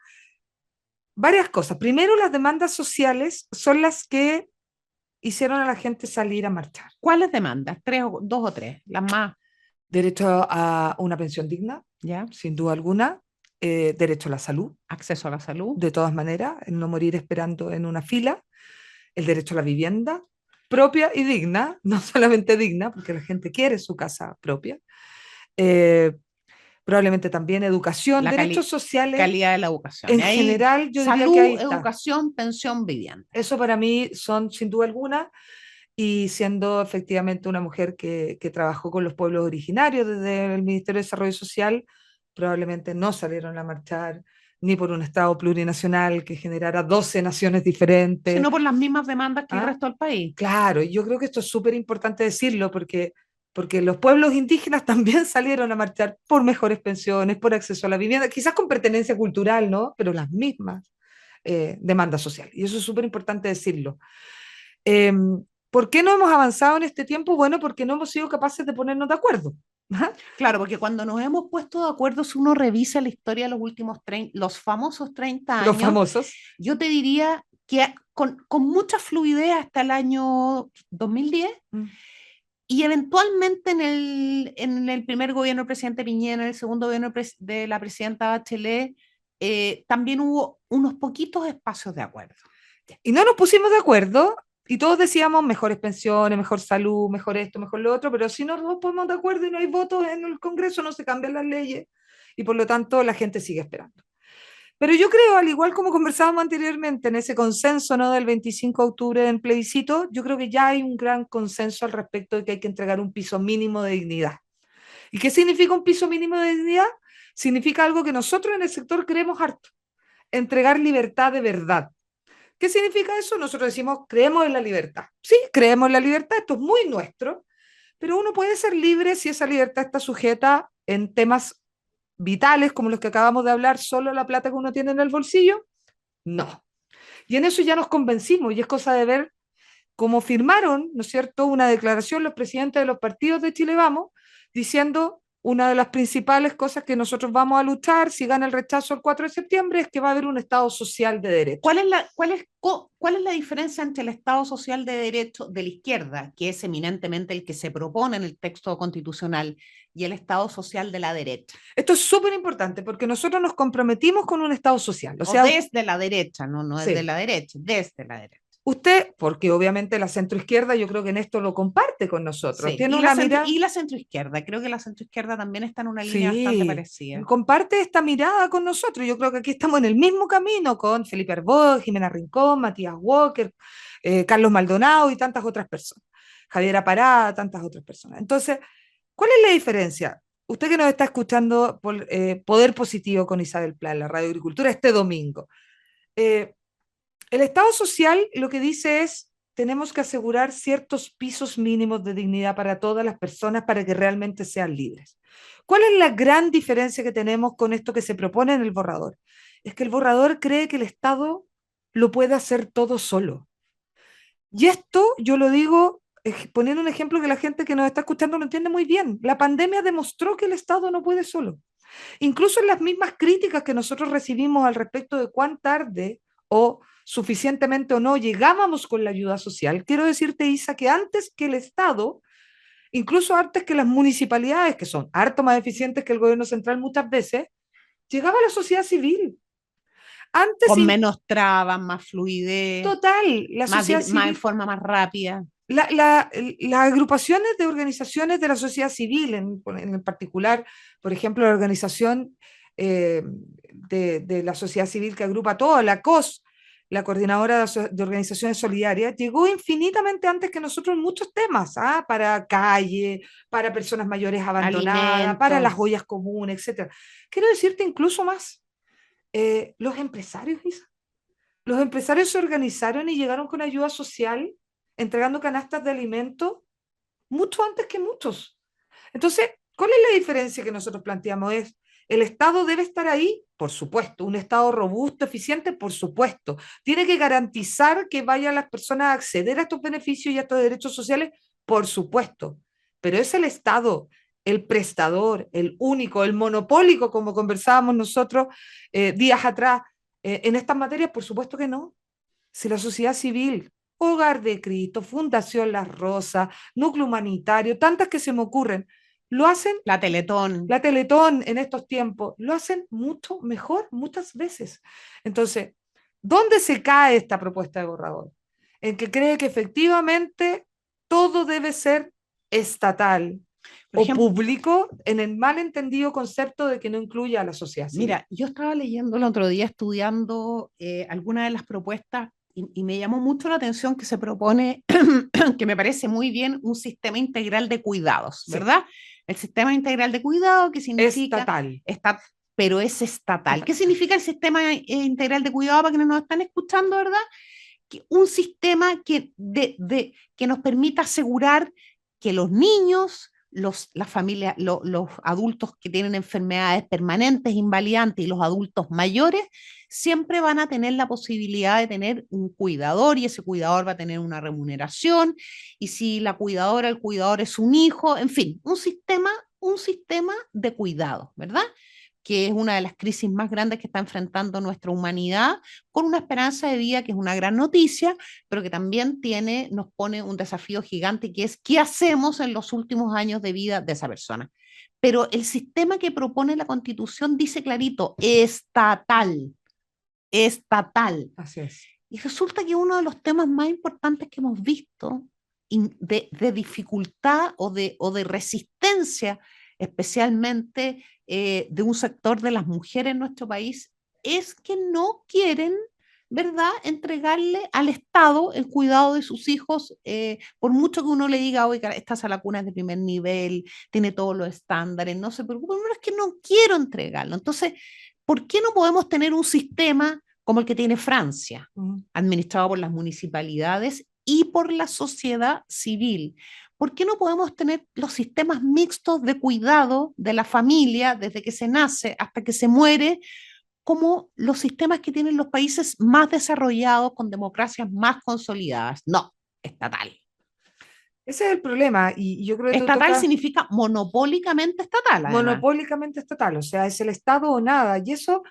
C: varias cosas. Primero, las demandas sociales son las que hicieron a la gente salir a marchar.
B: ¿Cuáles demandas? ¿Dos o tres? Las más.
C: Derecho a una pensión digna,
B: ¿ya?
C: Sin duda alguna. Derecho a la salud.
B: Acceso a la salud.
C: De todas maneras, el no morir esperando en una fila. El derecho a la vivienda propia y digna, no solamente digna, porque la gente quiere su casa propia. Probablemente también educación, derechos sociales.
B: Calidad de la educación.
C: En general, yo diría que ahí está.
B: Educación, pensión, vivienda.
C: Eso para mí son, sin duda alguna, y siendo efectivamente una mujer que trabajó con los pueblos originarios desde el Ministerio de Desarrollo Social, probablemente no salieron a marchar ni por un Estado plurinacional que generara 12 naciones diferentes.
B: Sino por las mismas demandas que el resto del país.
C: Claro, y yo creo que esto es súper importante decirlo, porque porque los pueblos indígenas también salieron a marchar por mejores pensiones, por acceso a la vivienda, quizás con pertenencia cultural, ¿no? Pero las mismas demandas sociales. Y eso es súper importante decirlo. Eh, ¿Por qué no hemos avanzado en este tiempo? Bueno, porque no hemos sido capaces de ponernos de acuerdo.
B: Claro, porque cuando nos hemos puesto de acuerdo, si uno revisa la historia de los últimos 30, los famosos 30
C: Los
B: años,
C: famosos.
B: yo te diría que con mucha fluidez hasta el año 2010, y eventualmente en el primer gobierno del presidente Piñera, en el segundo gobierno de la presidenta Bachelet, también hubo unos poquitos espacios de acuerdo.
C: Y no nos pusimos de acuerdo y todos decíamos mejores pensiones, mejor salud, mejor esto, mejor lo otro, pero si no nos ponemos de acuerdo y no hay votos en el Congreso, no se cambian las leyes y por lo tanto la gente sigue esperando. Pero yo creo, al igual como conversábamos anteriormente en ese consenso, ¿no?, del 25 de octubre en plebiscito, yo creo que ya hay un gran consenso al respecto de que hay que entregar un piso mínimo de dignidad. ¿Y qué significa un piso mínimo de dignidad? Significa algo que nosotros en el sector creemos harto: entregar libertad de verdad. ¿Qué significa eso? Nosotros decimos, creemos en la libertad. Sí, creemos en la libertad, esto es muy nuestro, pero uno puede ser libre si esa libertad está sujeta en temas vitales como los que acabamos de hablar, solo la plata que uno tiene en el bolsillo. No. Y en eso ya nos convencimos y es cosa de ver cómo firmaron, ¿no es cierto?, una declaración los presidentes de los partidos de Chile Vamos, diciendo una de las principales cosas que nosotros vamos a luchar si gana el rechazo el 4 de septiembre es que va a haber un Estado social de derecho.
B: ¿Cuál es la diferencia entre el Estado social de derecho de la izquierda, que es eminentemente el que se propone en el texto constitucional, y el Estado social de la derecha?
C: Esto es súper importante porque nosotros nos comprometimos con un Estado social.
B: O sea, desde la derecha, no
C: sí,
B: desde la derecha, desde la derecha.
C: Usted, porque obviamente la centroizquierda yo creo que en esto lo comparte con nosotros.
B: Sí,
C: Tiene una mirada...
B: y la centroizquierda, creo que la centroizquierda también está en una línea bastante parecida.
C: Comparte esta mirada con nosotros. Yo creo que aquí estamos en el mismo camino con Felipe Arbós, Jimena Rincón, Matías Walker, Carlos Maldonado y tantas otras personas. Javiera Parada, tantas otras personas. Entonces, ¿cuál es la diferencia? Usted que nos está escuchando por Poder Positivo con Isabel Pla en la Radio Agricultura este domingo. El Estado social lo que dice es, tenemos que asegurar ciertos pisos mínimos de dignidad para todas las personas para que realmente sean libres. ¿Cuál es la gran diferencia que tenemos con esto que se propone en el borrador? Es que el borrador cree que el Estado lo puede hacer todo solo. Y esto yo lo digo poniendo un ejemplo que la gente que nos está escuchando lo entiende muy bien. La pandemia demostró que el Estado no puede solo. Incluso en las mismas críticas que nosotros recibimos al respecto de cuán tarde o suficientemente o no llegábamos con la ayuda social, quiero decirte, Isa, que antes que el Estado, incluso antes que las municipalidades, que son harto más eficientes que el gobierno central muchas veces, llegaba la sociedad civil. Antes
B: con menos trabas, más fluidez.
C: Total, la sociedad civil.
B: Más en forma más rápida.
C: Las agrupaciones de organizaciones de la sociedad civil, en particular, por ejemplo, la organización de la sociedad civil que agrupa todo, la COS, la Coordinadora de Organizaciones Solidarias, llegó infinitamente antes que nosotros en muchos temas, para calle, para personas mayores abandonadas, alimentos, para las ollas comunes, etc. Quiero decirte incluso más, los empresarios, Isa, los empresarios se organizaron y llegaron con ayuda social, entregando canastas de alimentos mucho antes que muchos. Entonces, ¿cuál es la diferencia que nosotros planteamos? Es, ¿el Estado debe estar ahí? Por supuesto. ¿Un Estado robusto, eficiente? Por supuesto. ¿Tiene que garantizar que vayan las personas a acceder a estos beneficios y a estos derechos sociales? Por supuesto. Pero ¿es el Estado el prestador, el único, el monopólico, como conversábamos nosotros días atrás, en estas materias? Por supuesto que no. Si la sociedad civil, Hogar de Cristo, Fundación Las Rosas, Núcleo Humanitario, tantas que se me ocurren, lo hacen.
B: La Teletón
C: en estos tiempos, lo hacen mucho mejor muchas veces. Entonces, ¿dónde se cae esta propuesta de borrador? En que cree que efectivamente todo debe ser estatal o público, en el mal entendido concepto de que no incluya a la sociedad civil.
B: Mira, yo estaba leyendo el otro día, estudiando algunas de las propuestas y me llamó mucho la atención que se propone, que me parece muy bien, un sistema integral de cuidados, ¿verdad? Sí. El sistema integral de cuidado, que significa...
C: Estatal.
B: Pero es estatal. ¿Qué significa el sistema integral de cuidado para quienes nos están escuchando, verdad? Que un sistema que nos permita asegurar que los niños, las familias, los adultos que tienen enfermedades permanentes, invalidantes y los adultos mayores, siempre van a tener la posibilidad de tener un cuidador y ese cuidador va a tener una remuneración y si la cuidadora, el cuidador es un hijo, en fin, un sistema de cuidado, ¿verdad? Que es una de las crisis más grandes que está enfrentando nuestra humanidad, con una esperanza de vida que es una gran noticia, pero que también nos pone un desafío gigante, que es qué hacemos en los últimos años de vida de esa persona. Pero el sistema que propone la Constitución dice clarito, estatal, estatal.
C: Así es.
B: Y resulta que uno de los temas más importantes que hemos visto de dificultad o de resistencia, especialmente de un sector de las mujeres en nuestro país, es que no quieren, ¿verdad?, entregarle al Estado el cuidado de sus hijos, por mucho que uno le diga, oiga, esta sala cuna es de primer nivel, tiene todos los estándares, no se preocupen, no es que no quiero entregarlo. Entonces, ¿por qué no podemos tener un sistema como el que tiene Francia, administrado por las municipalidades y por la sociedad civil? ¿Por qué no podemos tener los sistemas mixtos de cuidado de la familia desde que se nace hasta que se muere, como los sistemas que tienen los países más desarrollados con democracias más consolidadas? No, estatal.
C: Ese es el problema, y yo creo que
B: estatal significa monopólicamente estatal. Además.
C: Monopólicamente estatal, o sea, es el Estado o nada, y eso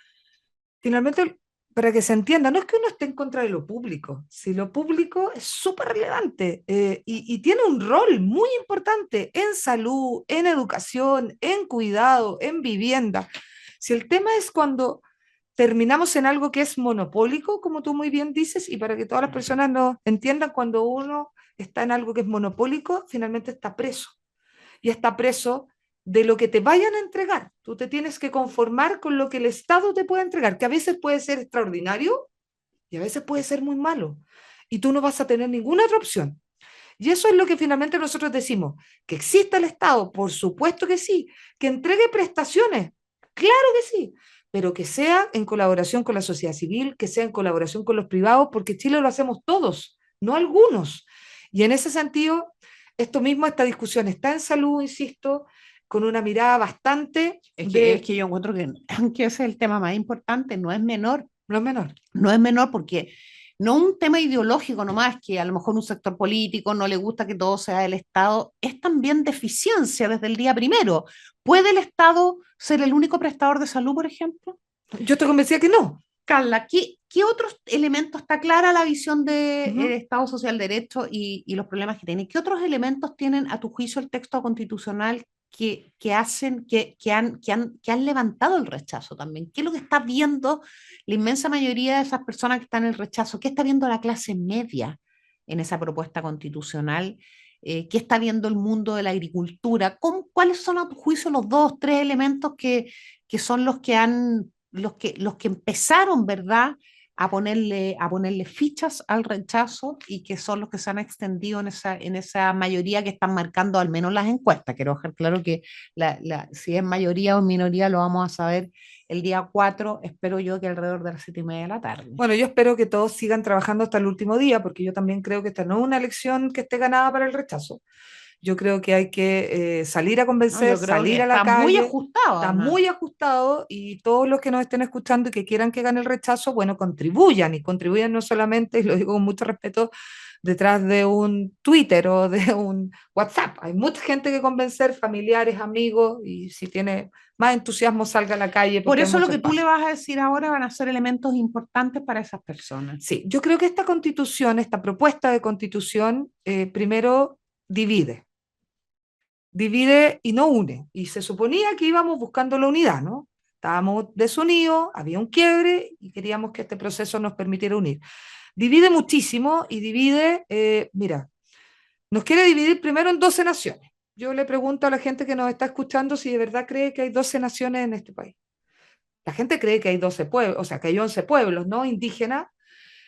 C: finalmente, para que se entienda, no es que uno esté en contra de lo público, si lo público es súper relevante y tiene un rol muy importante en salud, en educación, en cuidado, en vivienda. Si el tema es cuando terminamos en algo que es monopólico, como tú muy bien dices, y para que todas las personas nos entiendan, cuando uno está en algo que es monopólico, finalmente está preso. Y está preso de lo que te vayan a entregar. Tú te tienes que conformar con lo que el Estado te puede entregar, que a veces puede ser extraordinario y a veces puede ser muy malo. Y tú no vas a tener ninguna otra opción. Y eso es lo que finalmente nosotros decimos, que exista el Estado, por supuesto que sí, que entregue prestaciones, claro que sí, pero que sea en colaboración con la sociedad civil, que sea en colaboración con los privados, porque Chile lo hacemos todos, no algunos. Y en ese sentido, esta discusión está en salud, insisto, con una mirada bastante...
B: Es que yo encuentro que ese es el tema más importante, no es menor.
C: No es menor.
B: No es menor porque no un tema ideológico nomás, que a lo mejor un sector político no le gusta que todo sea del Estado, es también deficiencia desde el día primero. ¿Puede el Estado ser el único prestador de salud, por ejemplo?
C: Yo te convencía que no.
B: Carla, ¿qué otros elementos, está clara la visión del Estado Social de Derecho y los problemas que tiene? ¿Qué otros elementos tienen a tu juicio el texto constitucional que han levantado el rechazo también? ¿Qué es lo que está viendo la inmensa mayoría de esas personas que están en el rechazo? ¿Qué está viendo la clase media en esa propuesta constitucional? ¿Qué está viendo el mundo de la agricultura? ¿Cuáles son a tu juicio los 2, 3 elementos que son los que empezaron, ¿verdad?, a ponerle fichas al rechazo y que son los que se han extendido en esa mayoría que están marcando al menos las encuestas? Quiero dejar claro que si es mayoría o minoría lo vamos a saber el día 4, espero yo que alrededor de las 7:30 de la tarde.
C: Bueno, yo espero que todos sigan trabajando hasta el último día, porque yo también creo que esta no es una elección que esté ganada para el rechazo. Yo creo que hay que salir a convencer, salir a la calle.
B: Está muy ajustado.
C: Está muy ajustado, y todos los que nos estén escuchando y que quieran que gane el rechazo, bueno, contribuyan no solamente, y lo digo con mucho respeto, detrás de un Twitter o de un WhatsApp. Hay mucha gente que convencer, familiares, amigos, y si tiene más entusiasmo salga a la calle.
B: Por eso lo que tú le vas a decir ahora van a ser elementos importantes para esas personas.
C: Sí, yo creo que esta constitución, esta propuesta de constitución, primero divide y no une. Y se suponía que íbamos buscando la unidad, ¿no? Estábamos desunidos, había un quiebre y queríamos que este proceso nos permitiera unir. Divide muchísimo y divide, mira, nos quiere dividir primero en 12 naciones. Yo le pregunto a la gente que nos está escuchando si de verdad cree que hay 12 naciones en este país. La gente cree que hay 12 pueblos, o sea, que hay 11 pueblos, ¿no?, indígenas,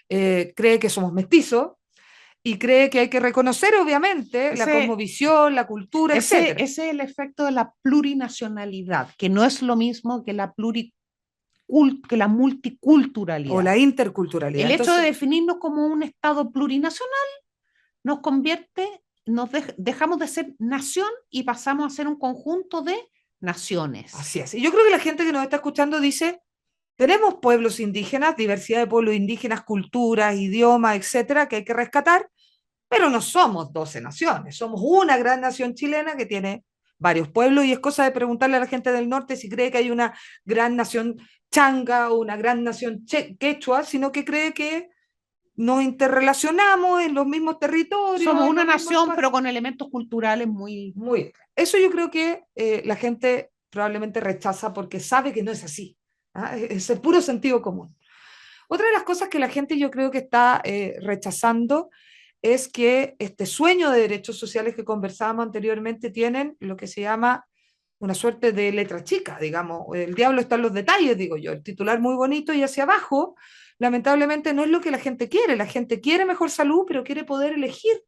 C: cree que somos mestizos, y cree que hay que reconocer, obviamente, la cosmovisión, la cultura, etc.
B: Ese es el efecto de la plurinacionalidad, que no es lo mismo que la multiculturalidad.
C: O la interculturalidad.
B: El hecho de definirnos como un Estado plurinacional nos convierte dejamos de ser nación y pasamos a ser un conjunto de naciones.
C: Así es. Y yo creo que la gente que nos está escuchando dice, tenemos pueblos indígenas, diversidad de pueblos indígenas, culturas, idiomas, etcétera, que hay que rescatar, pero no somos 12 naciones, somos una gran nación chilena que tiene varios pueblos y es cosa de preguntarle a la gente del norte si cree que hay una gran nación changa o una gran nación quechua, sino que cree que nos interrelacionamos en los mismos territorios.
B: Somos una nación, pero con elementos culturales muy...
C: Muy. Eso yo creo que la gente probablemente rechaza porque sabe que no es así. ¿Ah? Es el puro sentido común. Otra de las cosas que la gente yo creo que está rechazando es que este sueño de derechos sociales que conversábamos anteriormente tienen lo que se llama una suerte de letra chica, digamos. El diablo está en los detalles, digo yo. El titular muy bonito y hacia abajo, lamentablemente no es lo que la gente quiere. La gente quiere mejor salud, pero quiere poder elegir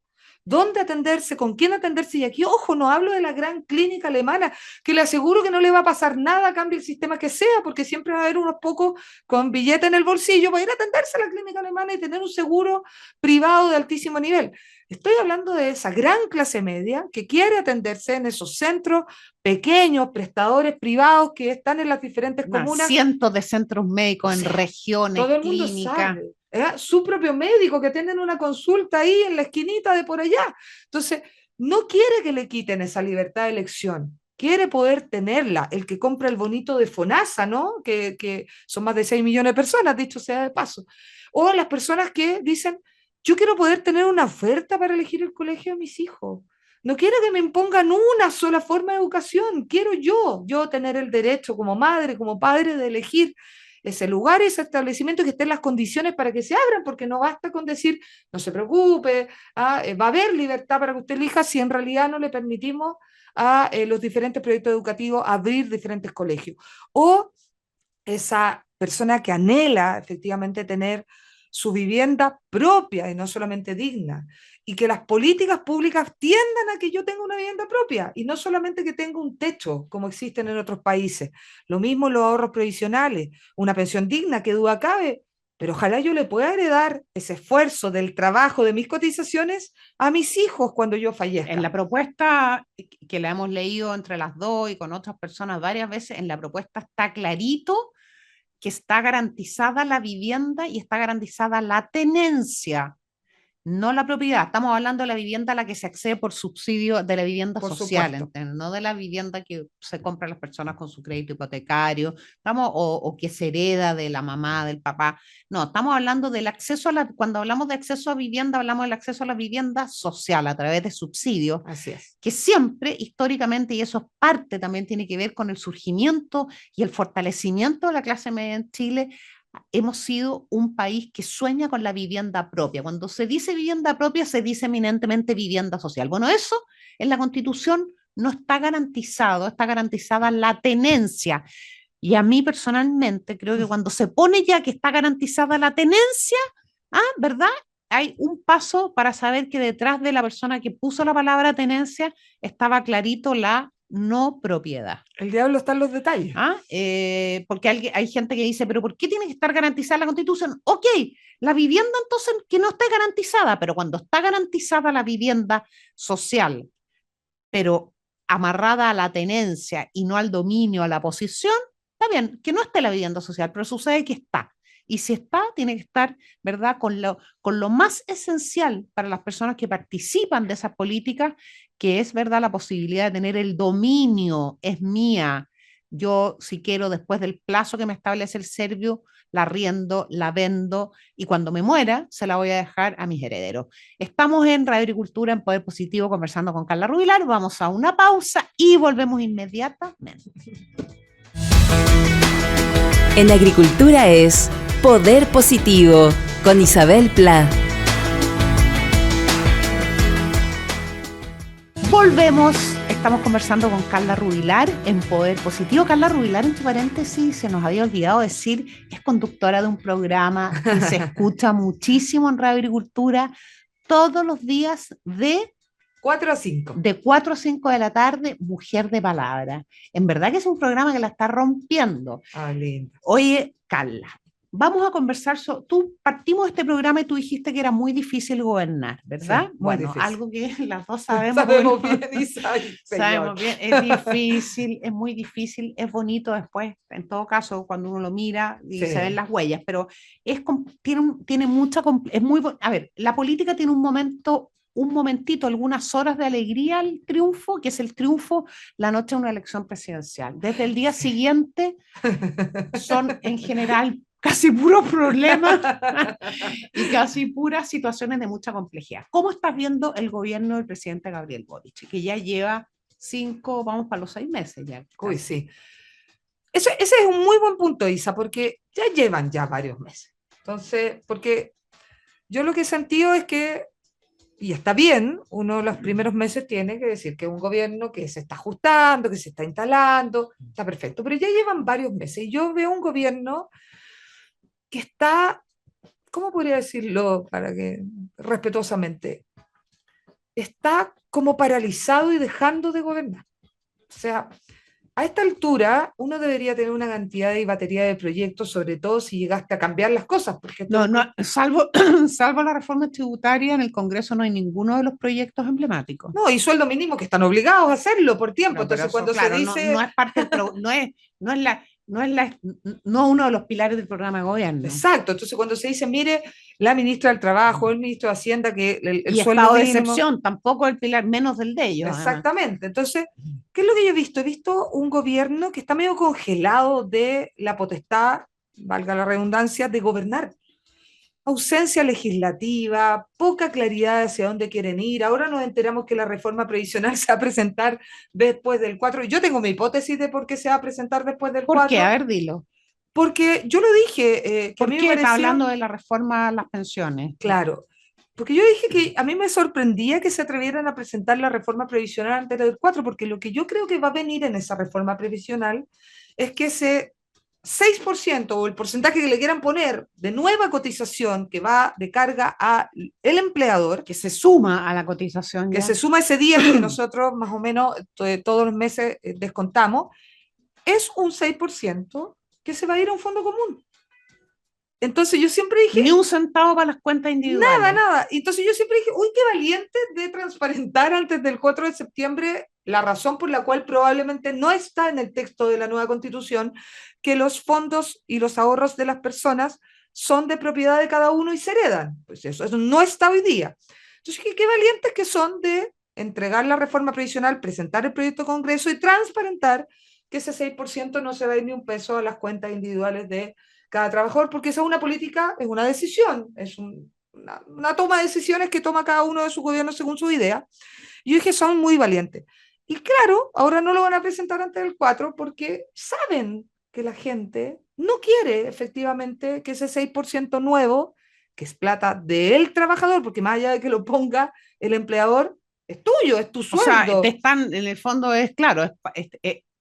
C: dónde atenderse, con quién atenderse. Y aquí, ojo, no hablo de la gran clínica alemana, que le aseguro que no le va a pasar nada, cambie el sistema que sea, porque siempre va a haber unos pocos con billete en el bolsillo para ir a atenderse a la clínica alemana y tener un seguro privado de altísimo nivel. Estoy hablando de esa gran clase media que quiere atenderse en esos centros pequeños, prestadores privados que están en las diferentes comunas.
B: Cientos de centros médicos en regiones,
C: todo el mundo sabe. Su propio médico que tienen una consulta ahí en la esquinita de por allá. Entonces, no quiere que le quiten esa libertad de elección, quiere poder tenerla. El que compra el bonito de FONASA, ¿no? Que son más de 6 millones de personas, dicho sea de paso. O las personas que dicen, yo quiero poder tener una oferta para elegir el colegio de mis hijos. No quiero que me impongan una sola forma de educación, quiero yo tener el derecho como madre, como padre de elegir ese lugar, ese establecimiento, que estén las condiciones para que se abran, porque no basta con decir, no se preocupe, va a haber libertad para que usted elija si en realidad no le permitimos a los diferentes proyectos educativos abrir diferentes colegios. O esa persona que anhela efectivamente tener su vivienda propia y no solamente digna, y que las políticas públicas tiendan a que yo tenga una vivienda propia y no solamente que tenga un techo como existen en otros países. Lo mismo los ahorros previsionales, una pensión digna, que duda cabe, pero ojalá yo le pueda heredar ese esfuerzo del trabajo de mis cotizaciones a mis hijos cuando yo fallezca.
B: En la propuesta que la hemos leído entre las dos y con otras personas varias veces, en la propuesta está clarito que está garantizada la vivienda y está garantizada la tenencia, no la propiedad. Estamos hablando de la vivienda a la que se accede por subsidio de la vivienda
C: por
B: social, no de la vivienda que se compran las personas con su crédito hipotecario, o que se hereda de la mamá, del papá. No, estamos hablando del acceso cuando hablamos de acceso a vivienda, hablamos del acceso a la vivienda social a través de subsidios.
C: Así es.
B: Que siempre, históricamente, y eso es parte, también tiene que ver con el surgimiento y el fortalecimiento de la clase media en Chile, hemos sido un país que sueña con la vivienda propia. Cuando se dice vivienda propia, se dice eminentemente vivienda social. Bueno, eso en la Constitución no está garantizado, está garantizada la tenencia. Y a mí personalmente creo que cuando se pone ya que está garantizada la tenencia, ¿verdad? Hay un paso para saber que detrás de la persona que puso la palabra tenencia estaba clarito la no propiedad.
C: El diablo está en los detalles.
B: Porque hay gente que dice, pero ¿por qué tiene que estar garantizada la Constitución? Ok, la vivienda entonces que no esté garantizada, pero cuando está garantizada la vivienda social, pero amarrada a la tenencia y no al dominio, a la posesión, está bien, que no esté la vivienda social, pero sucede que está. Y si está, tiene que estar, ¿verdad?, con lo más esencial para las personas que participan de esas políticas, que es, ¿verdad?, la posibilidad de tener el dominio, es mía. Yo, si quiero, después del plazo que me establece el servio, la arriendo, la vendo y cuando me muera se la voy a dejar a mis herederos. Estamos en Radio Agricultura, en Poder Positivo, conversando con Carla Rubilar. Vamos a una pausa y volvemos inmediatamente.
A: En Agricultura es Poder Positivo, con Isabel Pla.
B: Volvemos, estamos conversando con Carla Rubilar en Poder Positivo. Carla Rubilar, en tu paréntesis, se nos había olvidado decir, es conductora de un programa que se escucha muchísimo en Radio Agricultura todos los días de
C: 4 a 5.
B: De 4 a 5 de la tarde, Mujer de Palabra. En verdad que es un programa que la está rompiendo.
C: Lindo.
B: Oye, Carla, vamos a conversar tú partimos este programa y tú dijiste que era muy difícil gobernar, ¿verdad?
C: Sí, muy
B: Bueno,
C: difícil.
B: algo que las dos sabemos,
C: Sabemos bien, Isa, señor.
B: sabemos bien, es difícil, es muy difícil, es bonito después, en todo caso, cuando uno lo mira y se ven
C: Sí,
B: las huellas, pero tiene mucha, es muy, a ver, la política tiene un momentito, algunas horas de alegría al triunfo, que es el triunfo la noche de una elección presidencial. Desde el día
C: sí.
B: siguiente son en general casi puros problemas y casi puras situaciones de mucha complejidad. ¿Cómo estás viendo el gobierno del presidente Gabriel Boric, que ya lleva 5, vamos para los 6 meses ya?
C: Uy,
B: Casi.
C: sí. Ese es un muy buen punto, Isa, porque ya llevan ya varios meses. Entonces, porque yo lo que he sentido es que, y está bien, uno de los primeros meses tiene que decir que es un gobierno que se está ajustando, que se está instalando, está perfecto, pero ya llevan varios meses y yo veo un gobierno que está, ¿cómo podría decirlo para que respetuosamente? Está como paralizado y dejando de gobernar. O sea, a esta altura uno debería tener una cantidad y batería de proyectos, sobre todo si llegaste a cambiar las cosas, porque
B: No, no, salvo, salvo la reforma tributaria, en el Congreso no hay ninguno de los proyectos emblemáticos.
C: no, y sueldo mínimo que están obligados a hacerlo por tiempo.
B: No, pero
C: Entonces,
B: eso,
C: cuando se
B: claro, no, no
C: dice,
B: es parte del no es no uno de los pilares del programa de gobierno.
C: exacto, entonces cuando se dice, mire, la ministra del Trabajo, el ministro de Hacienda, que el
B: Y
C: sueldo
B: estado de
C: mínimo,
B: excepción, tampoco el pilar, menos del de ellos, además.
C: exactamente. Entonces, ¿qué es lo que yo he visto? He visto un gobierno que está medio congelado de la potestad, valga la redundancia, de gobernar. Ausencia legislativa, poca claridad hacia dónde quieren ir. Ahora nos enteramos que la reforma previsional se va a presentar después del 4. Yo tengo mi hipótesis de por qué se va a presentar después del
B: ¿Por qué? A
C: 4,
B: ver, dilo.
C: porque yo lo dije, que a
B: ¿Por
C: mí me
B: qué está
C: parecía,
B: hablando de la reforma a las pensiones?
C: claro, porque yo dije que a mí me sorprendía que se atrevieran a presentar la reforma previsional antes del 4, porque lo que yo creo que va a venir en esa reforma previsional es que ese 6% o el porcentaje que le quieran poner de nueva cotización que va de carga a el empleador,
B: Que se suma a la cotización
C: que
B: ya.
C: se suma ese 10 que nosotros más o menos todos los meses descontamos, es un 6% que se va a ir a un fondo común. Entonces yo siempre
B: Ni
C: dije,
B: un centavo para las cuentas
C: nada,
B: individuales.
C: nada. Entonces yo siempre dije, uy, qué valiente de transparentar antes del 4 de septiembre la razón por la cual probablemente no está en el texto de la nueva constitución que los fondos y los ahorros de las personas son de propiedad de cada uno y se heredan. Pues eso no está hoy día. Entonces, qué valientes que son de entregar la reforma previsional, presentar el proyecto de Congreso y transparentar que ese 6% no se va a ir ni un peso a las cuentas individuales de cada trabajador, porque esa es una política, es una decisión, es una toma de decisiones que toma cada uno de sus gobiernos según su idea. Y yo dije, son muy valientes. Y claro, ahora no lo van a presentar antes del 4 porque saben que la gente no quiere efectivamente que ese 6% nuevo, que es plata del trabajador, porque más allá de que lo ponga el empleador, es tuyo, es tu
B: O sea, te
C: sueldo.
B: están, en el fondo es claro,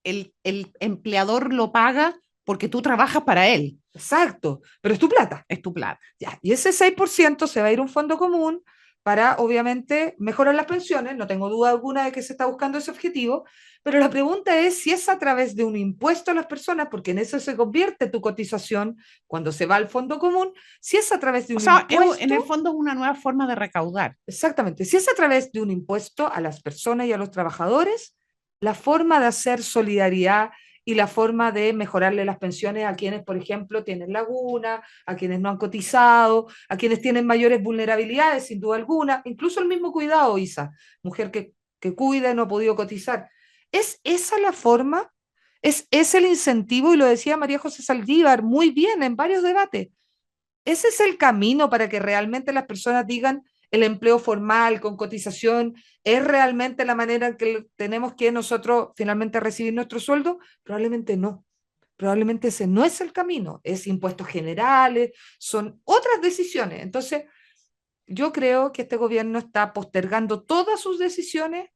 B: el empleador lo paga porque tú trabajas para él,
C: Exacto, pero es tu plata.
B: es tu plata.
C: Ya, y ese 6% se va a ir a un fondo común para, obviamente, mejorar las pensiones. No tengo duda alguna de que se está buscando ese objetivo, pero la pregunta es si es a través de un impuesto a las personas, porque en eso se convierte tu cotización cuando se va al fondo común, si es a través de
B: O
C: un
B: sea, en el
C: impuesto,
B: fondo es una nueva forma de recaudar.
C: exactamente, si es a través de un impuesto a las personas y a los trabajadores, la forma de hacer solidaridad y la forma de mejorarle las pensiones a quienes, por ejemplo, tienen laguna, a quienes no han cotizado, a quienes tienen mayores vulnerabilidades, sin duda alguna, incluso el mismo cuidado, Isa, mujer que cuida y no ha podido cotizar. ¿Es esa la forma? ¿Es el incentivo? Y lo decía María José Saldívar muy bien en varios debates. Ese es el camino para que realmente las personas digan el empleo formal con cotización es realmente la manera en que tenemos que nosotros finalmente recibir nuestro sueldo. Probablemente no. Probablemente ese no es el camino. Es impuestos generales, son otras decisiones. Entonces, yo creo que este gobierno está postergando todas sus decisiones,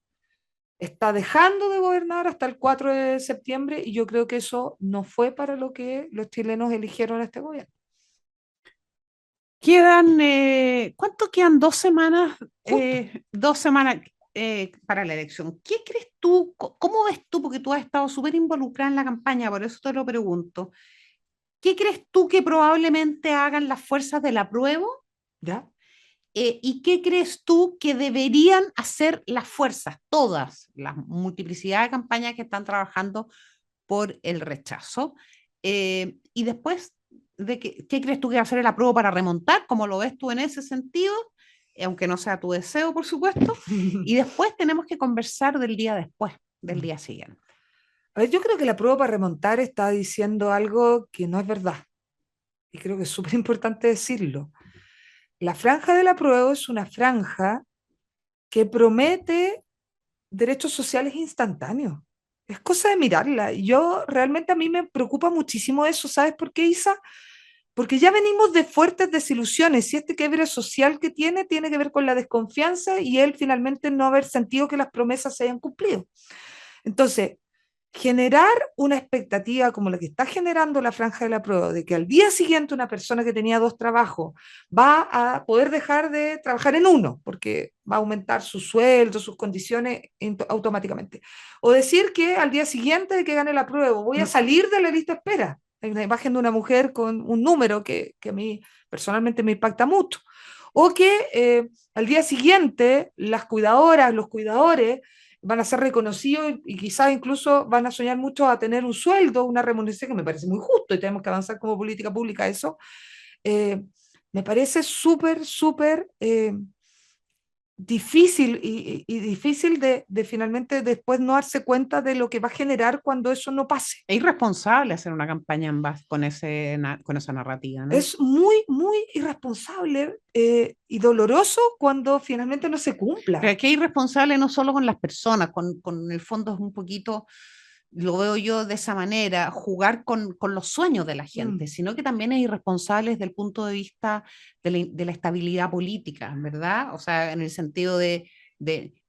C: está dejando de gobernar hasta el 4 de septiembre y yo creo que eso no fue para lo que los chilenos eligieron a este gobierno.
B: Quedan, ¿cuánto quedan? 2 semanas,
C: Justo.
B: 2 semanas para la elección. ¿Qué crees tú? ¿Cómo ves tú? Porque tú has estado súper involucrada en la campaña, por eso te lo pregunto. ¿Qué crees tú que probablemente hagan las fuerzas del apruebo?
C: ¿Ya?
B: ¿Y qué crees tú que deberían hacer las fuerzas, todas, la multiplicidad de campañas que están trabajando por el rechazo? Y después, ¿qué crees tú que va a hacer el apruebo para remontar? ¿Cómo lo ves tú en ese sentido? Aunque no sea tu deseo, por supuesto. Y después tenemos que conversar del día después, del día siguiente.
C: A ver, yo creo que la prueba para remontar está diciendo algo que no es verdad. Y creo que es súper importante decirlo. La franja de la prueba es una franja que promete derechos sociales instantáneos. Es cosa de mirarla. Y yo realmente a mí me preocupa muchísimo eso. ¿Sabes por qué, Isa? Porque ya venimos de fuertes desilusiones y este quiebre social que tiene que ver con la desconfianza y él finalmente no haber sentido que las promesas se hayan cumplido. Entonces, generar una expectativa como la que está generando la franja de la prueba, de que al día siguiente una persona que tenía 2 trabajos va a poder dejar de trabajar en uno, porque va a aumentar su sueldo, sus condiciones automáticamente. O decir que al día siguiente de que gane la prueba voy a salir de la lista de espera. Hay una imagen de una mujer con un número que a mí personalmente me impacta mucho. O que al día siguiente las cuidadoras, los cuidadores van a ser reconocidos y quizás incluso van a soñar mucho a tener un sueldo, una remuneración que me parece muy justo y tenemos que avanzar como política pública eso. Eh, Me parece súper, súper difícil y difícil de finalmente después no darse cuenta de lo que va a generar cuando eso no pase.
B: Es irresponsable hacer una campaña en base con esa narrativa, ¿no?
C: Es muy, muy irresponsable y doloroso cuando finalmente no se cumpla.
B: Pero es que es irresponsable no solo con las personas, con el fondo es un poquito, lo veo yo de esa manera, jugar con los sueños de la gente, sino que también es irresponsable desde el punto de vista de la estabilidad política, ¿verdad? O sea, en el sentido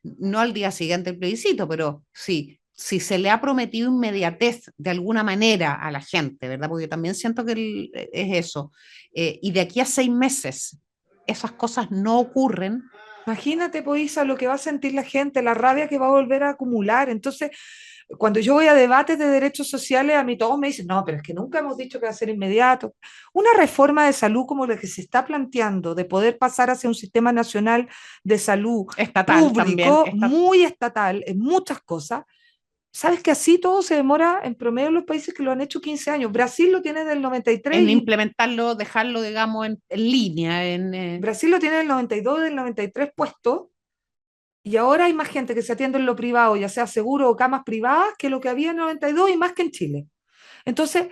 B: no al día siguiente del plebiscito, pero sí, si se le ha prometido inmediatez de alguna manera a la gente, ¿verdad? Porque yo también siento que es eso. Y de aquí a 6 meses esas cosas no ocurren.
C: Imagínate, Poisa, lo que va a sentir la gente, la rabia que va a volver a acumular. Entonces, cuando yo voy a debates de derechos sociales, a mí todos me dicen, no, pero es que nunca hemos dicho que va a ser inmediato. Una reforma de salud como la que se está planteando, de poder pasar hacia un sistema nacional de salud
B: Estatal también.
C: público, muy estatal en muchas cosas, sabes que así todo se demora en promedio en los países que lo han hecho 15 años. Brasil lo tiene del 93
B: En
C: y
B: implementarlo, dejarlo, digamos, en línea.
C: Brasil lo tiene del 92 y del 93 puesto. Y ahora hay más gente que se atiende en lo privado, ya sea seguro o camas privadas, que lo que había en el 92 y más que en Chile. Entonces,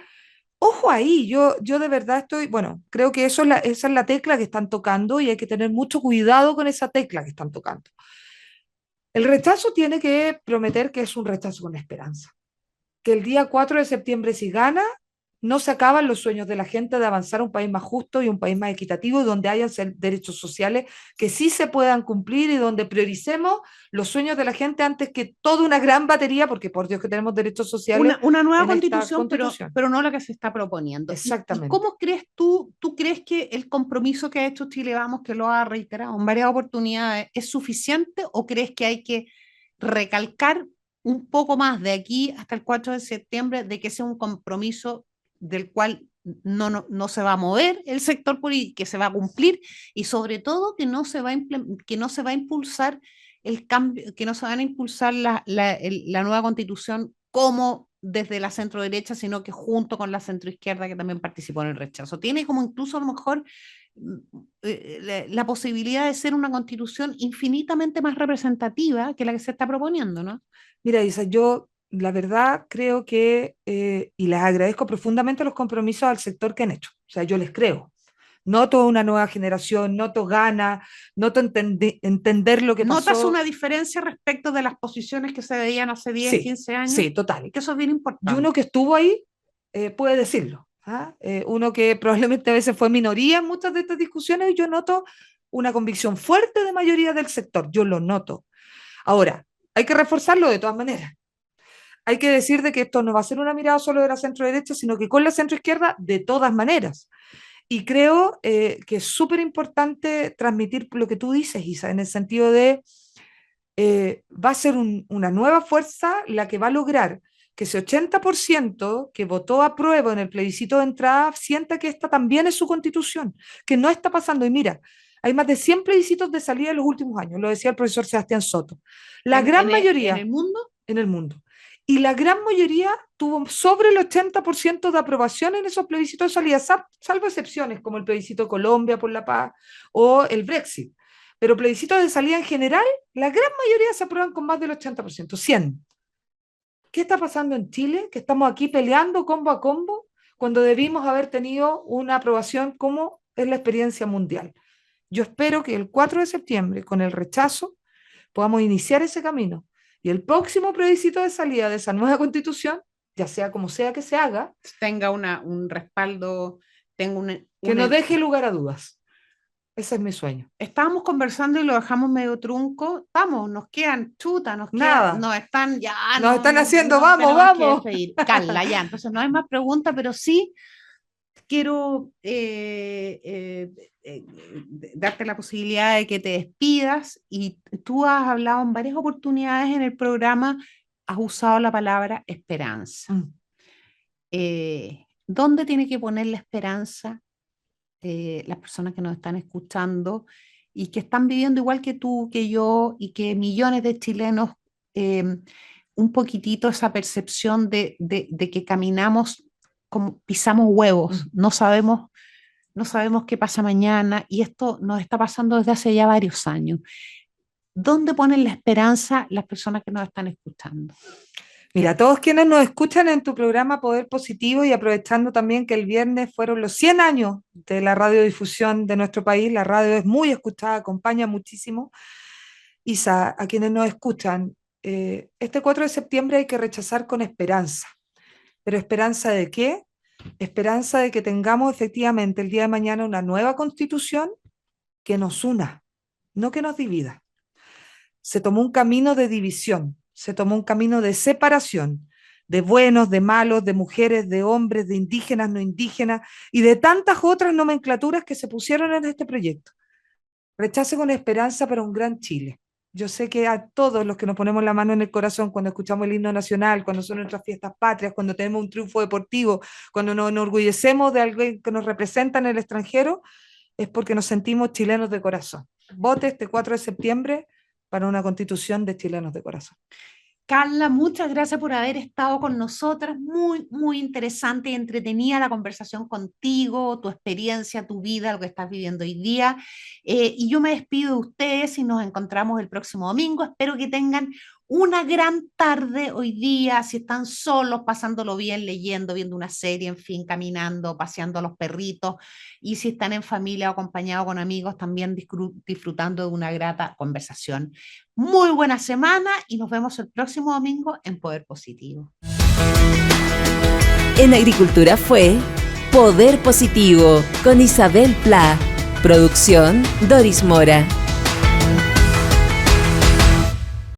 C: ojo ahí, yo de verdad estoy, bueno, creo que esa es la tecla que están tocando y hay que tener mucho cuidado con esa tecla que están tocando. El rechazo tiene que prometer que es un rechazo con esperanza, que el día 4 de septiembre si gana, no se acaban los sueños de la gente de avanzar a un país más justo y un país más equitativo, donde hayan derechos sociales que sí se puedan cumplir y donde prioricemos los sueños de la gente antes que toda una gran batería, porque por Dios que tenemos derechos sociales.
B: Una nueva
C: en esta
B: constitución,
C: constitución.
B: pero no la que se está proponiendo. ¿Y
C: Exactamente.
B: cómo crees tú crees que el compromiso que ha hecho Chile Vamos, que lo ha reiterado en varias oportunidades, es suficiente o crees que hay que recalcar un poco más de aquí hasta el 4 de septiembre de que sea un compromiso del cual no se va a mover el sector político, que se va a cumplir y sobre todo que que no se va a impulsar el cambio, que no se van a impulsar la nueva constitución como desde la centro derecha, sino que junto con la centro izquierda que también participó en el rechazo. Tiene como incluso a lo mejor la posibilidad de ser una constitución infinitamente más representativa que la que se está proponiendo, ¿no?
C: Mira, Isa, yo la verdad creo que, y les agradezco profundamente los compromisos al sector que han hecho. O sea, yo les creo. Noto una nueva generación, noto ganas, noto entender lo que
B: ¿Notas
C: pasó.
B: una diferencia respecto de las posiciones que se veían hace 10,
C: Sí,
B: 15 años?
C: sí, total.
B: Que eso es bien
C: Y
B: importante.
C: uno que estuvo ahí puede decirlo. ¿Ah? Uno que probablemente a veces fue minoría en muchas de estas discusiones, yo noto una convicción fuerte de mayoría del sector, yo lo noto. Ahora, hay que reforzarlo de todas maneras. Hay que decir de que esto no va a ser una mirada solo de la centro derecha, sino que con la centro izquierda de todas maneras. Y creo que es súper importante transmitir lo que tú dices, Isa, en el sentido de va a ser una nueva fuerza la que va a lograr que ese 80% que votó apruebo en el plebiscito de entrada sienta que esta también es su constitución, que no está pasando. Y mira, hay más de 100 plebiscitos de salida en los últimos años, lo decía el profesor Sebastián Soto. La gran mayoría...
B: ¿En el mundo?
C: En el mundo. Y la gran mayoría tuvo sobre el 80% de aprobación en esos plebiscitos de salida, salvo excepciones como el plebiscito de Colombia por la paz o el Brexit. Pero plebiscitos de salida en general, la gran mayoría se aprueban con más del 80%, 100. ¿Qué está pasando en Chile? Que estamos aquí peleando combo a combo cuando debimos haber tenido una aprobación como es la experiencia mundial. Yo espero que el 4 de septiembre, con el rechazo, podamos iniciar ese camino. Y el próximo plebiscito de salida de esa nueva constitución, ya sea como sea que se haga,
B: tenga un respaldo,
C: que no deje lugar a dudas. Ese es mi sueño.
B: Estábamos conversando y lo dejamos medio trunco. Vamos, nos quedan chuta, nos están ya.
C: Nos están haciendo, vamos.
B: Carla, ya. Entonces no hay más preguntas, pero sí quiero darte la posibilidad de que te despidas, y tú has hablado en varias oportunidades en el programa, has usado la palabra esperanza. ¿Dónde tiene que poner la esperanza las personas que nos están escuchando y que están viviendo igual que tú, que yo y que millones de chilenos, un poquitito esa percepción de que caminamos como pisamos huevos, no sabemos qué pasa mañana, y esto nos está pasando desde hace ya varios años? ¿Dónde ponen la esperanza las personas que nos están escuchando?
C: Mira, todos quienes nos escuchan en tu programa Poder Positivo, y aprovechando también que el viernes fueron los 100 años de la radiodifusión de nuestro país, la radio es muy escuchada, acompaña muchísimo. Isa, a quienes nos escuchan, este 4 de septiembre hay que rechazar con esperanza. ¿Pero esperanza de qué? Esperanza de que tengamos efectivamente el día de mañana una nueva constitución que nos una, no que nos divida. Se tomó un camino de división, se tomó un camino de separación, de buenos, de malos, de mujeres, de hombres, de indígenas, no indígenas, y de tantas otras nomenclaturas que se pusieron en este proyecto. Rechace con esperanza para un gran Chile. Yo sé que a todos los que nos ponemos la mano en el corazón cuando escuchamos el himno nacional, cuando son nuestras fiestas patrias, cuando tenemos un triunfo deportivo, cuando nos enorgullecemos de algo que nos representa en el extranjero, es porque nos sentimos chilenos de corazón. Vote este 4 de septiembre para una constitución de chilenos de corazón.
B: Carla, muchas gracias por haber estado con nosotras. Muy, muy interesante y entretenida la conversación contigo, tu experiencia, tu vida, lo que estás viviendo hoy día. Y yo me despido de ustedes y nos encontramos el próximo domingo. Espero que tengan una gran tarde hoy día, si están solos, pasándolo bien, leyendo, viendo una serie, en fin, caminando, paseando a los perritos, y si están en familia o acompañados con amigos, también disfrutando de una grata conversación. Muy buena semana y nos vemos el próximo domingo en Poder Positivo.
A: En Agricultura fue Poder Positivo con Isabel Pla. Producción Doris Mora.